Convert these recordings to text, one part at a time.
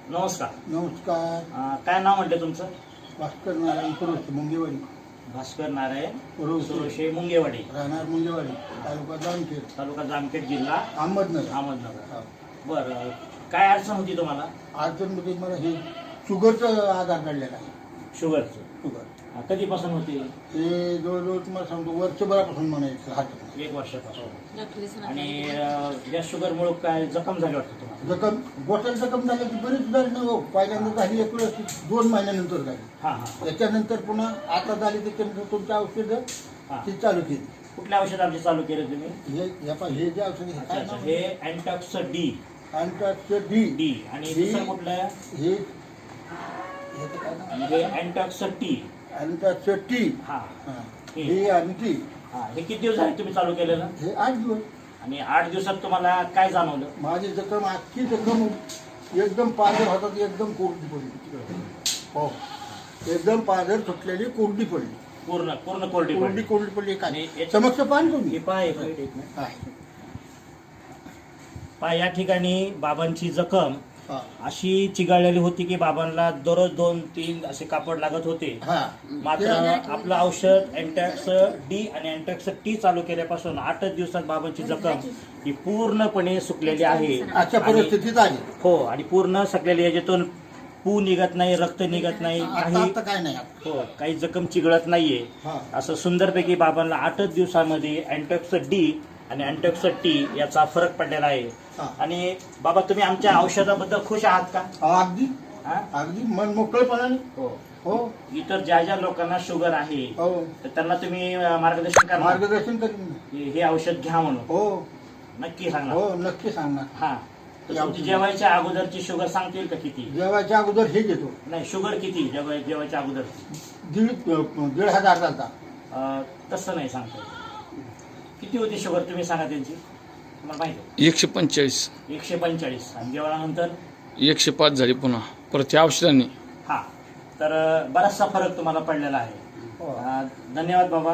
नमस्कार. नमस्कार. काय नाव म्हटलं तुमचं? भास्कर नारायण पुरोशे, मुंगेवाडी. भास्कर नारायण पुरोशे, सुरोशे मुंगेवाडी, राहणार मुंगेवाडी, तालुका जामखेड, तालुका जामखेड, जिल्हा अहमदनगर. अहमदनगर. बरं, काय अडचण होती तुम्हाला? अडचणमध्ये मला हे शुगरचं आधार काढलेला आहे. शुगरचं? शुगर कधीपासून होती? हे जवळजवळ तुम्हाला सांगतो वर्षभरापासून म्हणायचं हात. 1 वर्षापासून. आणि या शुगरमुळे काय जखम झाली वाटतं तुम्हाला? जखम गोठ्याला जखम झाली की बरीच झाली नाही हो. पहिल्यांदा झाली एक वेळेस, 2 महिन्यानंतर झाली. त्याच्यानंतर पुन्हा आता झाली, त्याच्यानंतर तुमचं औषधं ती चालू केली. कुठल्या औषध आमचे चालू केले तुम्ही? हे जे औषध हे अँटॉक्स डी. अँटॉक्स डी. आणि दुसरं कुठलं? हे अँटॉक्स टी. अँटॉक्स टी. हे आणि टी. हे किती दिवस झाले तुम्ही चालू केलेलं? हे 8 दिवस. आणि 8 दिवसात तुम्हाला काय जाणवलं? माझी जखम अख्खी जखम एकदम पाझर होतात, एकदम कोरडी पडली. हो, एकदम पाझर सुटलेली कोरडी पडली. पूर्ण पूर्ण कोरडी कोरडी कोरडी पडली. आणि काय समक्ष पाणी तुम्ही पाय या ठिकाणी बाबांची जखम अशी चिघळलेली होती की बाबांना दररोज 2-3 असे कापड लागत होते. मात्र आपलं औषध अँटॉक्स डी आणि अँटॉक्स टी चालू केल्यापासून 8 दिवसात बाबांची जखम ही पूर्णपणे सुकलेली आहे. अशा परिस्थितीत आली. हो, आणि पूर्ण सुकलेली, याच्यातून पू निघत नाही, रक्त निघत नाही, काय नाही. हो, काही जखम चिघळत नाहीये. असं सुंदरपैकी बाबांना 8 दिवसामध्ये अँटॉक्स डी आणि अँटॉक्स टी याचा फरक पडलेला आहे. आणि बाबा, तुम्ही आमच्या औषधाबद्दल खुश आहात का? अगदी अगदी मन मोकळेपणाने. हो. इतर ज्या ज्या लोकांना शुगर आहे हो, तर त्यांना तुम्ही मार्गदर्शन करीन हे औषध घ्या म्हणून. हो, नक्की सांगणार? हो, नक्की सांगणार. तर तुमची जेवायच्या अगोदरची शुगर सांगतील का किती? जेवायच्या अगोदर हे घेतो. नाही, शुगर किती जेवायच्या अगोदर? 1,500 झालता. तसं नाही सांगता. किती होती शुगर तुम्ही सांगा त्यांची, तुम्हाला माहिती? 145. 145. आणि जेवणानंतर 105 झाली पुन्हा परत त्या औषधांनी. तर बराचसा फरक तुम्हाला पडलेला आहे. धन्यवाद बाबा,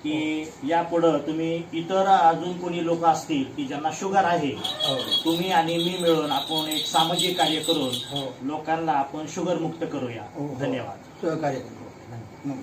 की यापुढं तुम्ही इतर अजून कोणी लोक असतील की ज्यांना शुगर आहे, तुम्ही आणि मी मिळून आपण एक सामाजिक कार्य करून लोकांना आपण शुगर मुक्त करूया. धन्यवाद. सहकार्य करू.